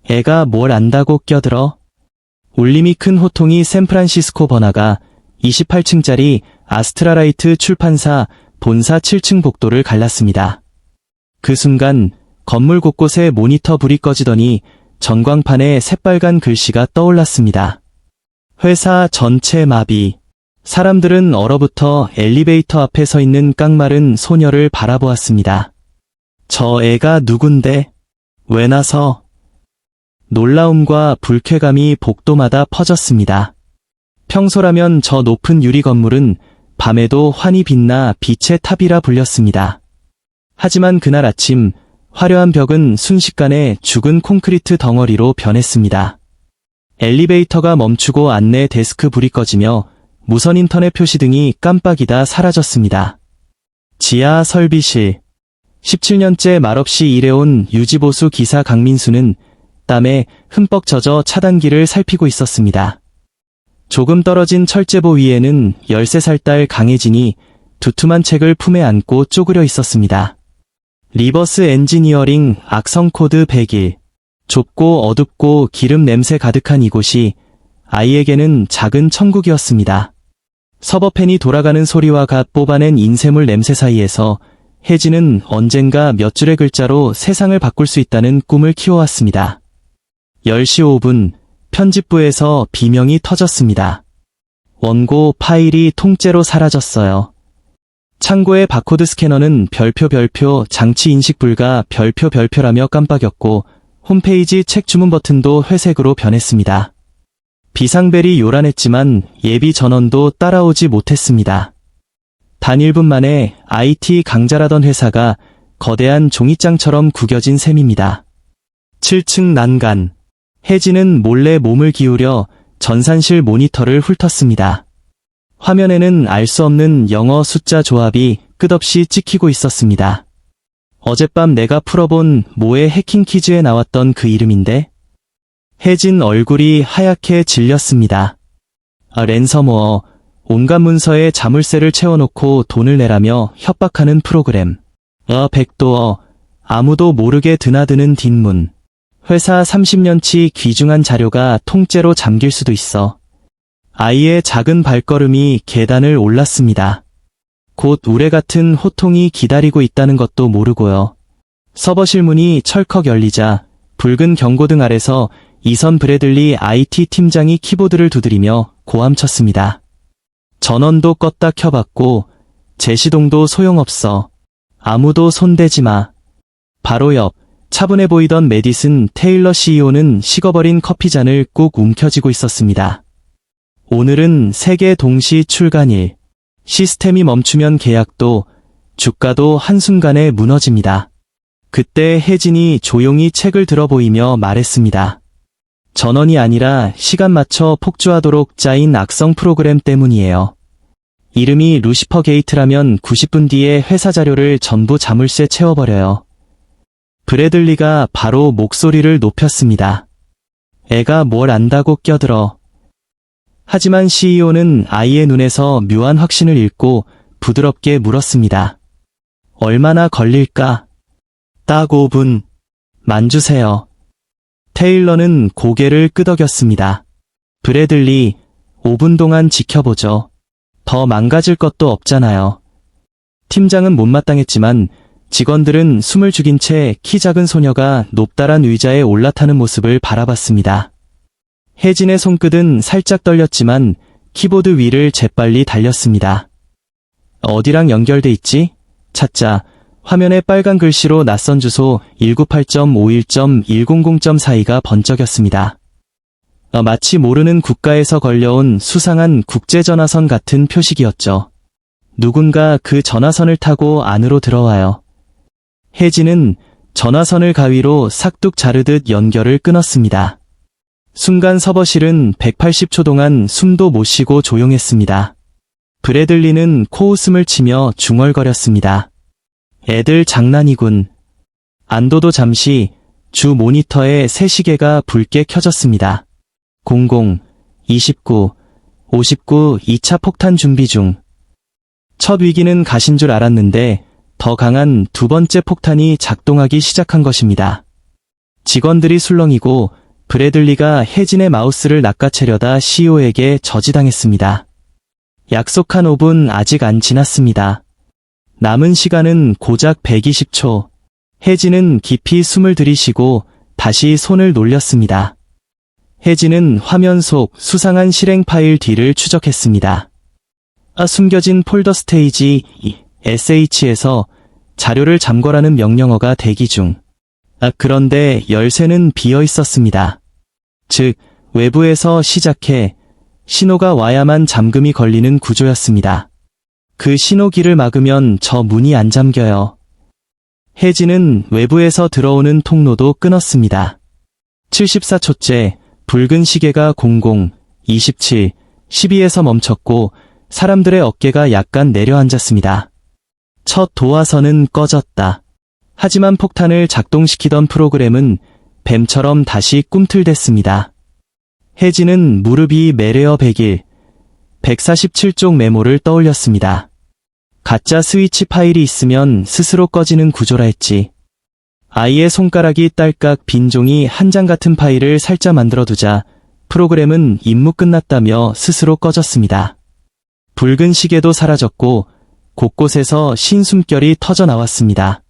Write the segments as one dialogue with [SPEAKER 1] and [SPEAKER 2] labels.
[SPEAKER 1] 애가 뭘 안다고 껴들어? 울림이 큰 호통이 샌프란시스코 번화가 28층짜리 아스트라라이트 출판사 본사 7층 복도를 갈랐습니다. 그 순간 건물 곳곳에 모니터 불이 꺼지더니 전광판에 새빨간 글씨가 떠올랐습니다. 회사 전체 마비. 사람들은 얼어붙어 엘리베이터 앞에 서 있는 깡마른 소녀를 바라보았습니다. 저 애가 누군데? 왜 나서? 놀라움과 불쾌감이 복도마다 퍼졌습니다. 평소라면 저 높은 유리 건물은 밤에도 환히 빛나 빛의 탑이라 불렸습니다. 하지만 그날 아침 화려한 벽은 순식간에 죽은 콘크리트 덩어리로 변했습니다. 엘리베이터가 멈추고 안내 데스크 불이 꺼지며 무선 인터넷 표시등이 깜빡이다 사라졌습니다. 지하 설비실. 17년째 말없이 일해온 유지보수 기사 강민수는 땀에 흠뻑 젖어 차단기를 살피고 있었습니다. 조금 떨어진 철제보 위에는 13살 딸 강혜진이 두툼한 책을 품에 안고 쪼그려 있었습니다. 리버스 엔지니어링 악성 코드 100일. 좁고 어둡고 기름 냄새 가득한 이곳이 아이에게는 작은 천국이었습니다. 서버팬이 돌아가는 소리와 갓 뽑아낸 인쇄물 냄새 사이에서 혜진은 언젠가 몇 줄의 글자로 세상을 바꿀 수 있다는 꿈을 키워왔습니다. 10시 5분 편집부에서 비명이 터졌습니다. 원고 파일이 통째로 사라졌어요. 창고의 바코드 스캐너는 별표 장치 인식 불가 별표라며 깜빡였고 홈페이지 책 주문 버튼도 회색으로 변했습니다. 비상벨이 요란했지만 예비 전원도 따라오지 못했습니다. 단 1분 만에 IT 강자라던 회사가 거대한 종이장처럼 구겨진 셈입니다. 7층 난간. 혜진은 몰래 몸을 기울여 전산실 모니터를 훑었습니다. 화면에는 알 수 없는 영어 숫자 조합이 끝없이 찍히고 있었습니다. 어젯밤 내가 풀어본 모의 해킹 퀴즈에 나왔던 그 이름인데? 혜진 얼굴이 하얗게 질렸습니다. 랜섬워어, 온갖 문서에 자물쇠를 채워놓고 돈을 내라며 협박하는 프로그램. 백도어, 아무도 모르게 드나드는 뒷문. 회사 30년치 귀중한 자료가 통째로 잠길 수도 있어. 아이의 작은 발걸음이 계단을 올랐습니다. 곧 우레 같은 호통이 기다리고 있다는 것도 모르고요. 서버실 문이 철컥 열리자 붉은 경고등 아래서 이선 브래들리 IT 팀장이 키보드를 두드리며 고함쳤습니다. 전원도 껐다 켜봤고 제시동도 소용없어. 아무도 손대지 마. 바로 옆 차분해 보이던 메디슨 테일러 CEO는 식어버린 커피잔을 꾹 움켜쥐고 있었습니다. 오늘은 세계 동시 출간일. 시스템이 멈추면 계약도, 주가도 한순간에 무너집니다. 그때 혜진이 조용히 책을 들어 보이며 말했습니다. 전원이 아니라 시간 맞춰 폭주하도록 짜인 악성 프로그램 때문이에요. 이름이 루시퍼 게이트라면 90분 뒤에 회사 자료를 전부 자물쇠 채워버려요. 브래들리가 바로 목소리를 높였습니다. 애가 뭘 안다고 껴들어. 하지만 CEO는 아이의 눈에서 묘한 확신을 읽고 부드럽게 물었습니다. 얼마나 걸릴까? 딱 5분. 만주세요. 테일러는 고개를 끄덕였습니다. 브래들리, 5분 동안 지켜보죠. 더 망가질 것도 없잖아요. 팀장은 못마땅했지만 직원들은 숨을 죽인 채 키 작은 소녀가 높다란 의자에 올라타는 모습을 바라봤습니다. 혜진의 손끝은 살짝 떨렸지만 키보드 위를 재빨리 달렸습니다. 어디랑 연결돼 있지? 찾자. 화면에 빨간 글씨로 낯선 주소 198.51.100.42가 번쩍였습니다. 마치 모르는 국가에서 걸려온 수상한 국제전화선 같은 표식이었죠. 누군가 그 전화선을 타고 안으로 들어와요. 혜진은 전화선을 가위로 싹둑 자르듯 연결을 끊었습니다. 순간 서버실은 180초 동안 숨도 못 쉬고 조용했습니다. 브래들리는 코웃음을 치며 중얼거렸습니다. 애들 장난이군. 안도도 잠시 주 모니터에 새 시계가 붉게 켜졌습니다. 00, 29, 59 2차 폭탄 준비 중. 첫 위기는 가신 줄 알았는데 더 강한 두 번째 폭탄이 작동하기 시작한 것입니다. 직원들이 술렁이고 브래들리가 혜진의 마우스를 낚아채려다 CEO에게 저지당했습니다. 약속한 5분 아직 안 지났습니다. 남은 시간은 고작 120초. 혜진은 깊이 숨을 들이쉬고 다시 손을 놀렸습니다. 혜진은 화면 속 수상한 실행 파일 뒤를 추적했습니다. 숨겨진 폴더 스테이지 SH에서 자료를 잠궈라는 명령어가 대기 중. 그런데 열쇠는 비어 있었습니다. 즉, 외부에서 시작해 신호가 와야만 잠금이 걸리는 구조였습니다. 그 신호기를 막으면 저 문이 안 잠겨요. 혜진은 외부에서 들어오는 통로도 끊었습니다. 74초째 붉은 시계가 00, 27, 12에서 멈췄고 사람들의 어깨가 약간 내려앉았습니다. 첫 도화선은 꺼졌다. 하지만 폭탄을 작동시키던 프로그램은 뱀처럼 다시 꿈틀댔습니다. 혜진은 무릎이 메레어 100일, 147쪽 메모를 떠올렸습니다. 가짜 스위치 파일이 있으면 스스로 꺼지는 구조라 했지. 아이의 손가락이 딸깍 빈 종이 한 장 같은 파일을 살짝 만들어두자 프로그램은 임무 끝났다며 스스로 꺼졌습니다. 붉은 시계도 사라졌고 곳곳에서 신숨결이 터져 나왔습니다.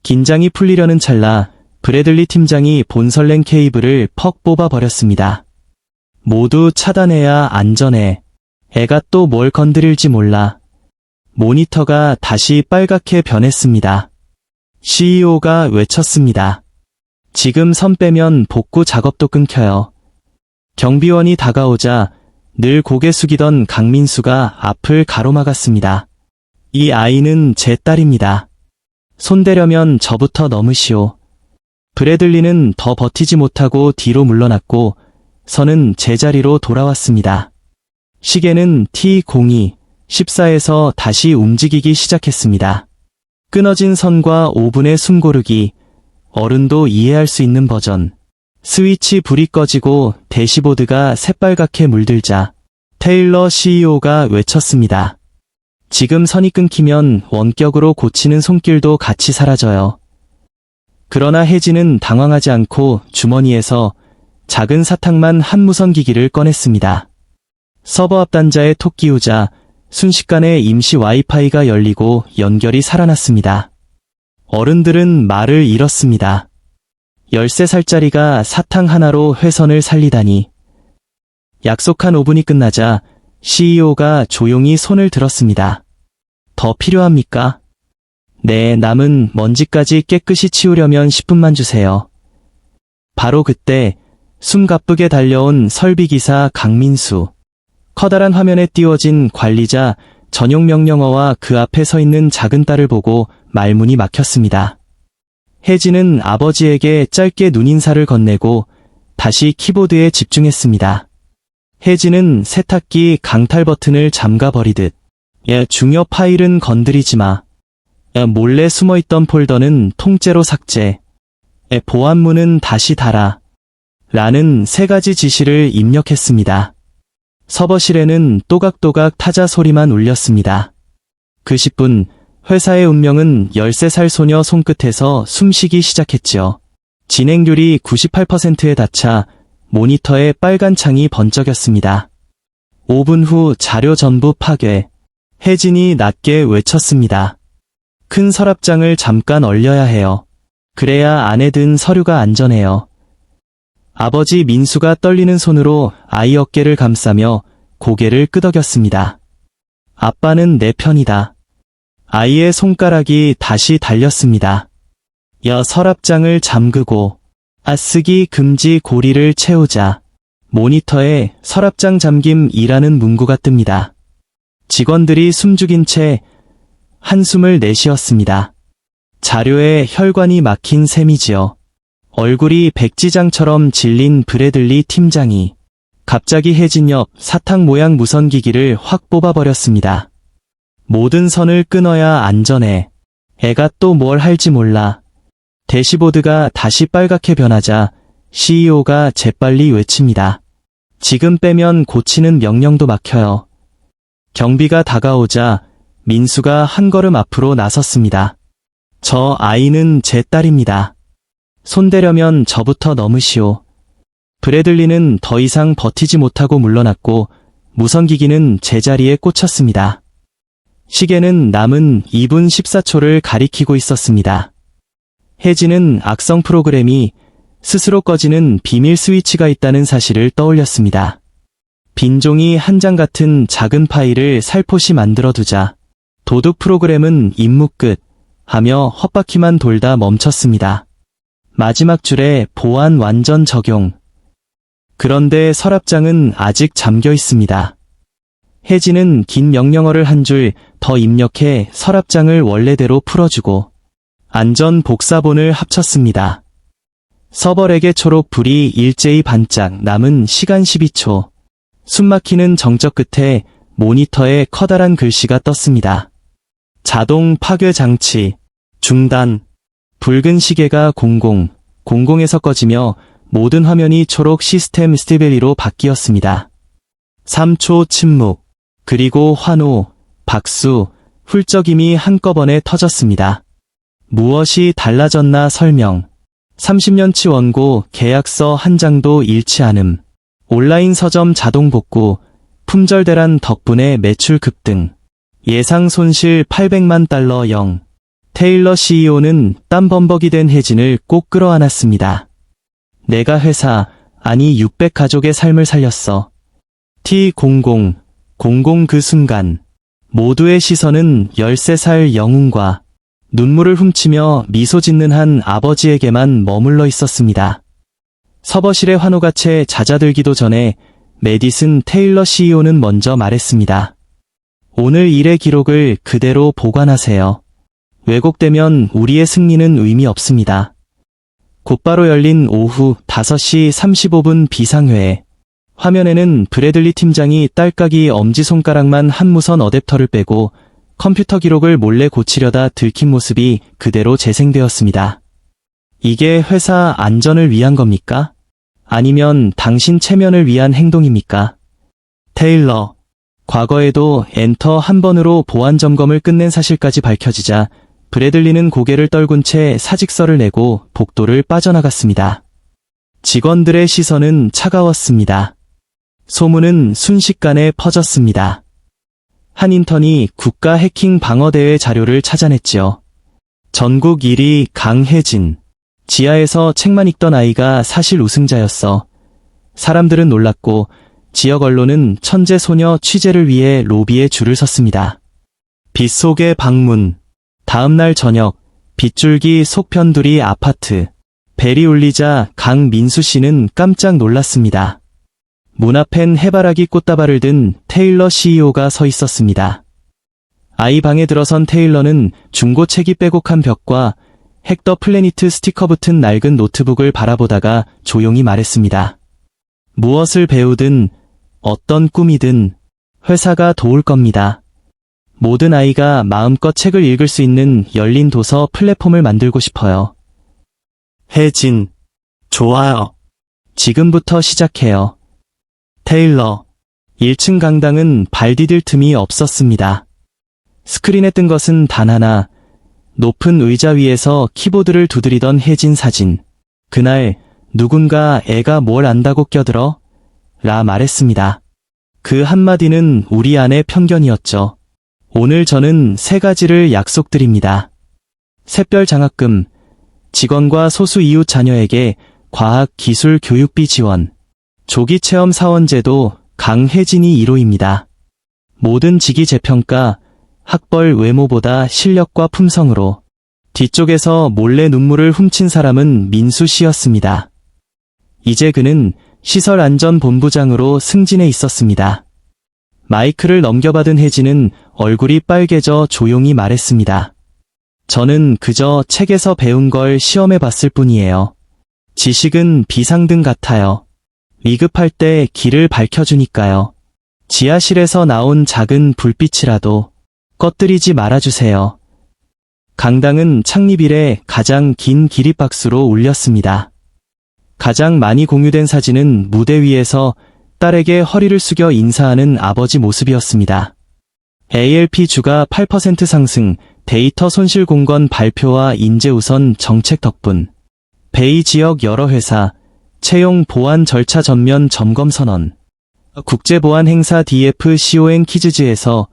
[SPEAKER 1] 긴장이 풀리려는 찰나 브래들리 팀장이 본설렌 케이블을 퍽 뽑아버렸습니다. 모두 차단해야 안전해. 애가 또 뭘 건드릴지 몰라. 모니터가 다시 빨갛게 변했습니다. CEO가 외쳤습니다. 지금 선 빼면 복구 작업도 끊겨요. 경비원이 다가오자 늘 고개 숙이던 강민수가 앞을 가로막았습니다. 이 아이는 제 딸입니다. 손대려면 저부터 넘으시오. 브래들리는 더 버티지 못하고 뒤로 물러났고 선은 제자리로 돌아왔습니다. 시계는 T02, 14에서 다시 움직이기 시작했습니다. 끊어진 선과 5분의 숨고르기, 어른도 이해할 수 있는 버전. 스위치 불이 꺼지고 대시보드가 새빨갛게 물들자 테일러 CEO가 외쳤습니다. 지금 선이 끊기면 원격으로 고치는 손길도 같이 사라져요. 그러나 혜진은 당황하지 않고 주머니에서 작은 사탕만 한 무선기기를 꺼냈습니다. 서버 앞 단자에 톡 끼우자 순식간에 임시 와이파이가 열리고 연결이 살아났습니다. 어른들은 말을 잃었습니다. 13살짜리가 사탕 하나로 회선을 살리다니. 약속한 5분이 끝나자 CEO가 조용히 손을 들었습니다. 더 필요합니까? 네, 남은 먼지까지 깨끗이 치우려면 10분만 주세요. 바로 그때 숨가쁘게 달려온 설비기사 강민수. 커다란 화면에 띄워진 관리자 전용 명령어와 그 앞에 서 있는 작은 딸을 보고 말문이 막혔습니다. 혜진은 아버지에게 짧게 눈인사를 건네고 다시 키보드에 집중했습니다. 혜진은 세탁기 강탈 버튼을 잠가버리듯 중요 파일은 건드리지 마. 몰래 숨어있던 폴더는 통째로 삭제. 보안문은 다시 닫아. 라는 3가지 지시를 입력했습니다. 서버실에는 또각또각 타자 소리만 울렸습니다. 그 10분, 회사의 운명은 13살 소녀 손끝에서 숨쉬기 시작했지요. 진행률이 98%에 닿자 모니터에 빨간 창이 번쩍였습니다. 5분 후 자료 전부 파괴. 혜진이 낮게 외쳤습니다. 큰 서랍장을 잠깐 얼려야 해요. 그래야 안에 든 서류가 안전해요. 아버지 민수가 떨리는 손으로 아이 어깨를 감싸며 고개를 끄덕였습니다. 아빠는 내 편이다. 아이의 손가락이 다시 달렸습니다. 서랍장을 잠그고 쓰기 금지 고리를 채우자 모니터에 서랍장 잠김이라는 문구가 뜹니다. 직원들이 숨죽인 채 한숨을 내쉬었습니다. 자료에 혈관이 막힌 셈이지요. 얼굴이 백지장처럼 질린 브래들리 팀장이 갑자기 혜진 옆 사탕 모양 무선기기를 확 뽑아버렸습니다. 모든 선을 끊어야 안전해. 애가 또 뭘 할지 몰라. 대시보드가 다시 빨갛게 변하자 CEO가 재빨리 외칩니다. 지금 빼면 고치는 명령도 막혀요. 경비가 다가오자 민수가 한 걸음 앞으로 나섰습니다. 저 아이는 제 딸입니다. 손대려면 저부터 넘으시오. 브래들리는 더 이상 버티지 못하고 물러났고 무선기기는 제자리에 꽂혔습니다. 시계는 남은 2분 14초를 가리키고 있었습니다. 혜진은 악성 프로그램이 스스로 꺼지는 비밀 스위치가 있다는 사실을 떠올렸습니다. 빈종이 한 장 같은 작은 파일을 살포시 만들어두자 도둑 프로그램은 임무 끝 하며 헛바퀴만 돌다 멈췄습니다. 마지막 줄에 보안 완전 적용. 그런데 서랍장은 아직 잠겨 있습니다. 혜진은 긴 명령어를 한 줄 더 입력해 서랍장을 원래대로 풀어주고 안전 복사본을 합쳤습니다. 서버렉의 초록 불이 일제히 반짝. 남은 시간 12초. 숨막히는 정적 끝에 모니터에 커다란 글씨가 떴습니다. 자동 파괴 장치 중단. 붉은 시계가 00에서 꺼지며 모든 화면이 초록 시스템 스테빌리로 바뀌었습니다. 3초 침묵. 그리고 환호, 박수, 훌쩍임이 한꺼번에 터졌습니다. 무엇이 달라졌나 설명. 30년치 원고 계약서 한 장도 잃지 않음. 온라인 서점 자동 복구, 품절 대란 덕분에 매출 급등. 예상 손실 800만 달러 0. 테일러 CEO는 땀 범벅이 된 혜진을 꼭 끌어안았습니다. 내가 회사, 아니 600 가족의 삶을 살렸어. T00 그 순간 모두의 시선은 13살 영웅과 눈물을 훔치며 미소 짓는 한 아버지에게만 머물러 있었습니다. 서버실의 환호가 채 잦아들기도 전에 메디슨 테일러 CEO는 먼저 말했습니다. 오늘 일의 기록을 그대로 보관하세요. 왜곡되면 우리의 승리는 의미 없습니다. 곧바로 열린 오후 5시 35분 비상회의. 화면에는 브래들리 팀장이 딸깍이 엄지손가락만 한 무선 어댑터를 빼고 컴퓨터 기록을 몰래 고치려다 들킨 모습이 그대로 재생되었습니다. 이게 회사 안전을 위한 겁니까? 아니면 당신 체면을 위한 행동입니까? 테일러. 과거에도 엔터 한 번으로 보안 점검을 끝낸 사실까지 밝혀지자 브래들리는 고개를 떨군 채 사직서를 내고 복도를 빠져나갔습니다. 직원들의 시선은 차가웠습니다. 소문은 순식간에 퍼졌습니다. 한 인턴이 국가 해킹 방어대회 자료를 찾아냈지요. 전국 1위 강혜진. 지하에서 책만 읽던 아이가 사실 우승자였어. 사람들은 놀랐고 지역 언론은 천재 소녀 취재를 위해 로비에 줄을 섰습니다. 빗속의 방문. 다음날 저녁 빗줄기 속편두리 아파트. 벨이 울리자 강민수 씨는 깜짝 놀랐습니다. 문 앞엔 해바라기 꽃다발을 든 테일러 CEO가 서 있었습니다. 아이 방에 들어선 테일러는 중고책이 빼곡한 벽과 핵더 플래니트 스티커 붙은 낡은 노트북을 바라보다가 조용히 말했습니다. 무엇을 배우든 어떤 꿈이든 회사가 도울 겁니다. 모든 아이가 마음껏 책을 읽을 수 있는 열린 도서 플랫폼을 만들고 싶어요. 혜진. 좋아요. 지금부터 시작해요. 테일러. 1층 강당은 발 디딜 틈이 없었습니다. 스크린에 뜬 것은 단 하나. 높은 의자 위에서 키보드를 두드리던 혜진 사진. 그날 누군가 애가 뭘 안다고 껴들어? 라 말했습니다. 그 한마디는 우리 안의 편견이었죠. 오늘 저는 3가지를 약속드립니다. 샛별 장학금, 직원과 소수 이웃 자녀에게 과학 기술 교육비 지원, 조기 체험 사원제도 강혜진이 1호입니다. 모든 직위 재평가, 학벌 외모보다 실력과 품성으로. 뒤쪽에서 몰래 눈물을 훔친 사람은 민수 씨였습니다. 이제 그는 시설안전본부장으로 승진해 있었습니다. 마이크를 넘겨받은 혜진은 얼굴이 빨개져 조용히 말했습니다. 저는 그저 책에서 배운 걸 시험해 봤을 뿐이에요. 지식은 비상등 같아요. 위급할 때 길을 밝혀주니까요. 지하실에서 나온 작은 불빛이라도 꺼뜨리지 말아주세요. 강당은 창립 이래 가장 긴 기립박수로 울렸습니다. 가장 많이 공유된 사진은 무대 위에서 딸에게 허리를 숙여 인사하는 아버지 모습이었습니다. ALP 주가 8% 상승, 데이터 손실 공건 발표와 인재우선 정책 덕분. 베이 지역 여러 회사, 채용 보안 절차 전면 점검 선언. 국제보안 행사 DFCON 키즈즈에서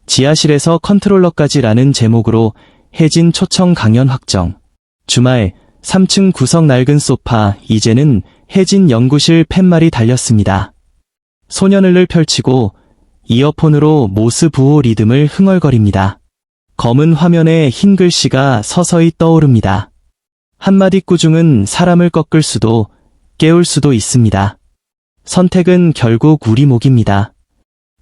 [SPEAKER 1] 지하실에서 컨트롤러까지라는 제목으로 혜진 초청 강연 확정. 주말 3층 구석 낡은 소파, 이제는 혜진 연구실 팻말이 달렸습니다. 소년을을 펼치고 이어폰으로 모스 부호 리듬을 흥얼거립니다. 검은 화면에 흰 글씨가 서서히 떠오릅니다. 한마디 꾸중은 사람을 꺾을 수도 깨울 수도 있습니다. 선택은 결국 우리 몫입니다.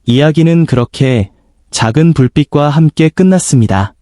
[SPEAKER 1] 이야기는 그렇게 작은 불빛과 함께 끝났습니다.